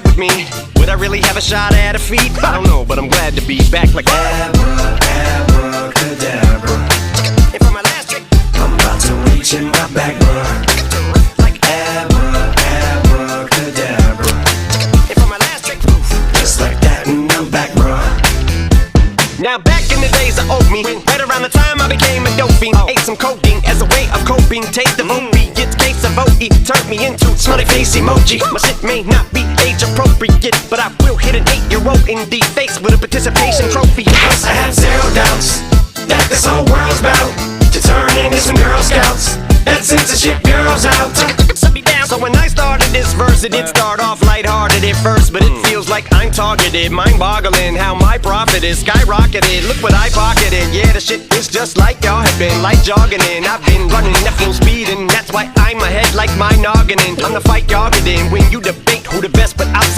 with me. Would I really have a shot at a feat? I don't know, but I'm glad to be back like Abracadabra. And for my last trick, I'm about to reach in my back, bruh. like Abracadabra. And for my last trick, Just like that, and I'm back, bruh. now back in the days of oatmeal, right around the time I became a dopey, ate some codeine as a way of coping. Taste of opiates, case of OE turned me into smiley face emoji. My shit may not be age appropriate, but I will hit an 8-year-old in the face with a participation trophy. I have zero doubts that this whole world's bout to turn into some Girl Scouts and censorship girls out. Shut me down. So when I started this verse, it did start off lighthearted at first, but it feels like I'm targeted. Mind-boggling how my profit is skyrocketed. Look what I pocketed. Yeah, the shit is just like y'all have been, like jogging in. I've been running at full speed, and that's why I'm ahead like my noggin. I'm the fight y'all get in when you debate who the best, but outside